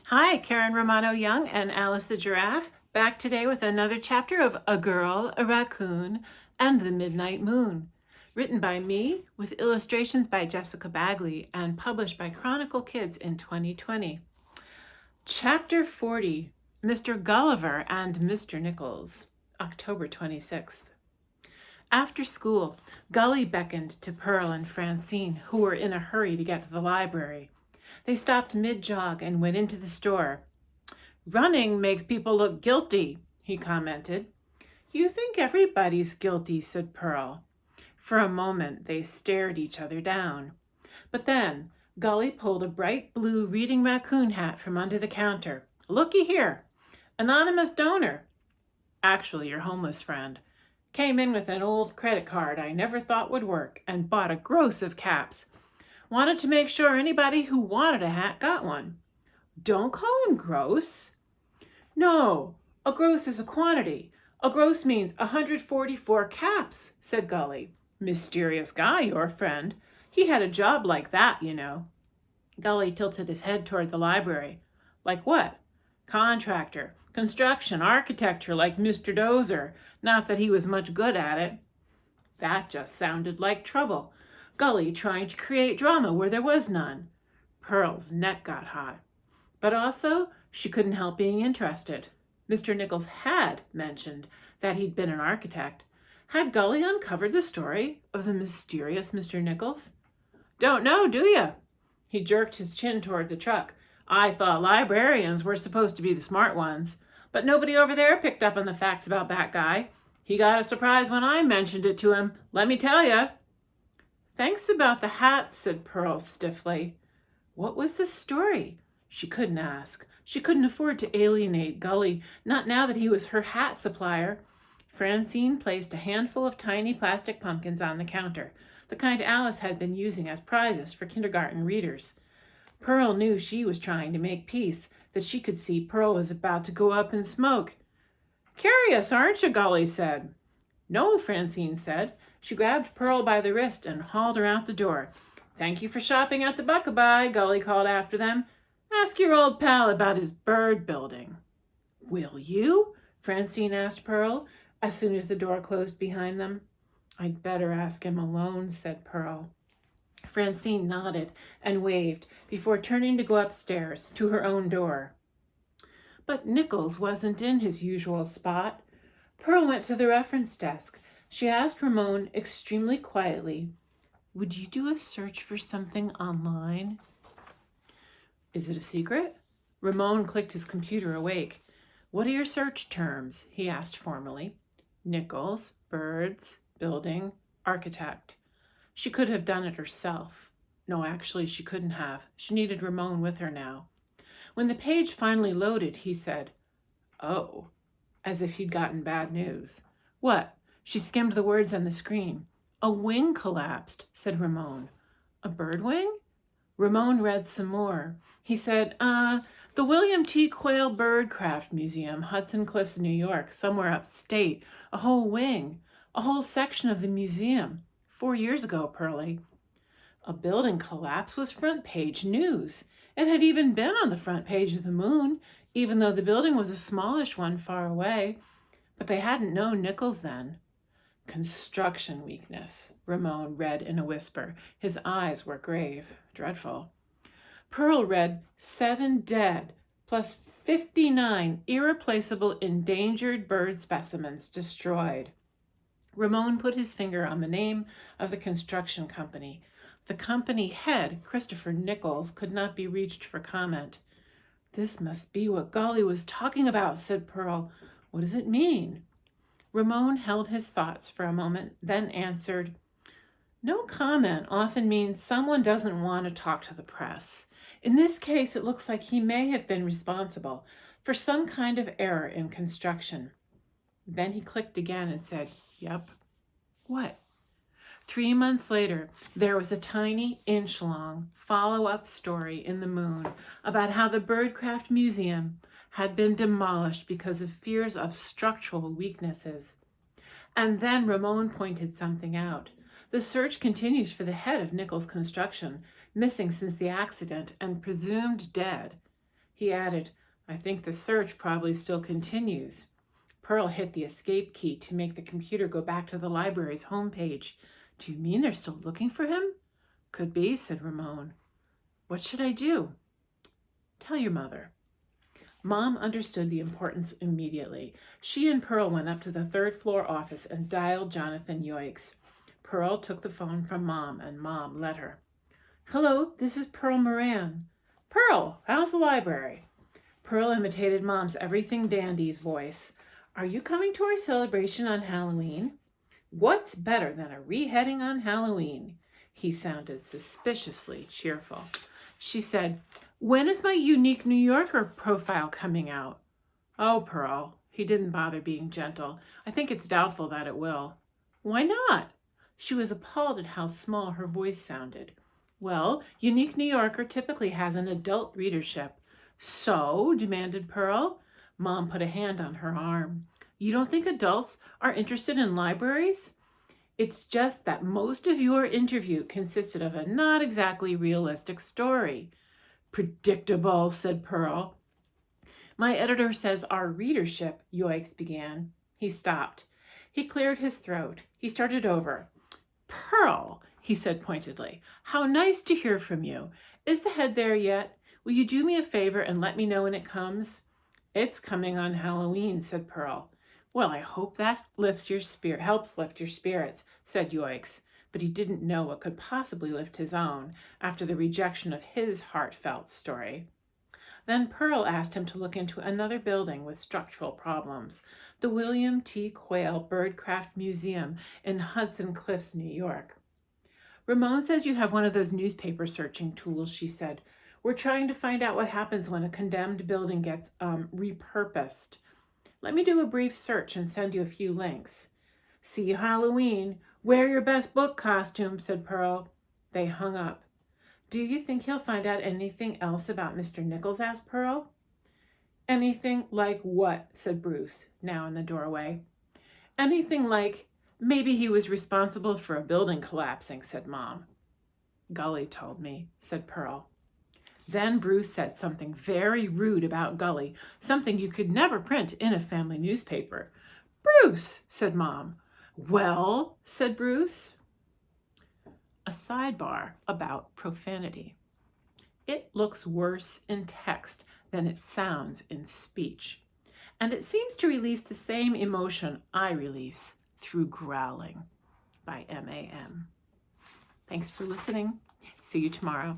Hi, Karen Romano Young and Alice the Giraffe, back today with another chapter of A Girl, a Raccoon, and the Midnight Moon, written by me with illustrations by Jessica Bagley and published by Chronicle Kids in 2020. Chapter 40, Mr. Gulliver and Mr. Nichols, October 26th. After school, Gully beckoned to Pearl and Francine, who were in a hurry to get to the library. They stopped mid-jog and went into the store. "Running makes people look guilty," he commented. "You think everybody's guilty," said Pearl. For a moment they stared each other down. But then Gully pulled a bright blue reading raccoon hat from under the counter. "Looky here. Anonymous donor. Actually, your homeless friend. Came in with an old credit card I never thought would work and bought a gross of caps. Wanted to make sure anybody who wanted a hat got one." "Don't call him gross." "No, a gross is a quantity. A gross means 144 caps," said Gully. "Mysterious guy, your friend. He had a job like that, you know." Gully tilted his head toward the library. "Like what?" "Contractor. Construction, architecture, like Mr. Dozer. Not that he was much good at it." That just sounded like trouble. Gully trying to create drama where there was none. Pearl's neck got hot. But also, she couldn't help being interested. Mr. Nichols had mentioned that he'd been an architect. Had Gully uncovered the story of the mysterious Mr. Nichols? "Don't know, do you?" He jerked his chin toward the truck. "I thought librarians were supposed to be the smart ones. But nobody over there picked up on the facts about that guy. He got a surprise when I mentioned it to him, let me tell you." "Thanks about the hat," said Pearl stiffly. What was the story? She couldn't ask. She couldn't afford to alienate Gully, not now that he was her hat supplier. Francine placed a handful of tiny plastic pumpkins on the counter, the kind Alice had been using as prizes for kindergarten readers. Pearl knew she was trying to make peace, that she could see Pearl was about to go up in smoke. "Curious, aren't you?" Gully said. "No," Francine said. She grabbed Pearl by the wrist and hauled her out the door. "Thank you for shopping at the Buck-a-Bye," Gully called after them. "Ask your old pal about his bird building." "Will you?" Francine asked Pearl, as soon as the door closed behind them. "I'd better ask him alone," said Pearl. Francine nodded and waved before turning to go upstairs to her own door. But Nichols wasn't in his usual spot. Pearl went to the reference desk. She asked Ramon extremely quietly, "Would you do a search for something online?" "Is it a secret?" Ramon clicked his computer awake. "What are your search terms?" he asked formally. "Nichols, birds, building, architect." She could have done it herself. No, actually, she couldn't have. She needed Ramon with her now. When the page finally loaded, he said, "Oh," as if he'd gotten bad news. "What?" She skimmed the words on the screen. "A wing collapsed," said Ramon. "A bird wing?" Ramon read some more. He said, "The William T. Quayle Birdcraft Museum, Hudson Cliffs, New York, somewhere upstate. A whole wing, a whole section of the museum. 4 years ago, Pearlie." A building collapse was front page news. It had even been on the front page of the Moon, even though the building was a smallish one far away. But they hadn't known Nichols then. "Construction weakness," Ramon read in a whisper. His eyes were grave. Dreadful. Pearl read 7 dead, plus 59 irreplaceable endangered bird specimens destroyed. Ramon put his finger on the name of the construction company. The company head, Christopher Nichols, could not be reached for comment. "This must be what Gully was talking about," said Pearl. "What does it mean?" Ramon held his thoughts for a moment, then answered, "No comment often means someone doesn't want to talk to the press. In this case, it looks like he may have been responsible for some kind of error in construction." Then he clicked again and said, "Yep." "What?" 3 months later, there was a tiny, inch-long follow-up story in the Moon about how the Birdcraft Museum had been demolished because of fears of structural weaknesses. And then Ramon pointed something out. The search continues for the head of Nichols Construction, missing since the accident and presumed dead. He added, I think the search probably still continues. Pearl hit the escape key to make the computer go back to the library's homepage. Do you mean they're still looking for him? Could be, said Ramon. What should I do? Tell your mother. Mom understood the importance immediately. She and Pearl went up to the third-floor office and dialed Jonathan Yoicks. Pearl took the phone from Mom, and Mom let her. Hello, this is Pearl Moran. Pearl, how's the library? Pearl imitated Mom's everything dandy's voice. Are you coming to our celebration on Halloween? What's better than a reheading on Halloween? He sounded suspiciously cheerful. She said, when is my unique New Yorker profile coming out? Oh, Pearl, he didn't bother being gentle. I think it's doubtful that it will. Why not? She was appalled at how small her voice sounded. Well, Unique New Yorker typically has an adult readership. So, demanded Pearl. Mom put a hand on her arm. You don't think adults are interested in libraries? It's just that most of your interview consisted of a not exactly realistic story. Predictable, said Pearl. My editor says our readership, Yoicks began. He stopped. He cleared his throat. He started over. Pearl, he said pointedly, how nice to hear from you. Is the head there yet? Will you do me a favor and let me know when it comes? It's coming on Halloween, said Pearl. Well, I hope that helps lift your spirits, said Yoicks, but he didn't know what could possibly lift his own after the rejection of his heartfelt story. Then Pearl asked him to look into another building with structural problems, the William T. Quayle Birdcraft Museum in Hudson Cliffs, New York. Ramon says you have one of those newspaper searching tools, she said. We're trying to find out what happens when a condemned building gets repurposed. Let me do a brief search and send you a few links. See you Halloween. Wear your best book costume, said Pearl. They hung up. Do you think he'll find out anything else about Mr. Nichols? Asked Pearl. Anything like what? Said Bruce, now in the doorway. Anything like, maybe he was responsible for a building collapsing, said Mom. Gully told me, said Pearl. Then Bruce said something very rude about Gully, something you could never print in a family newspaper. Bruce, said Mom. Well, said Bruce. A sidebar about profanity. It looks worse in text than it sounds in speech, and it seems to release the same emotion I release through growling. By M.A.M. Thanks for listening. See you tomorrow.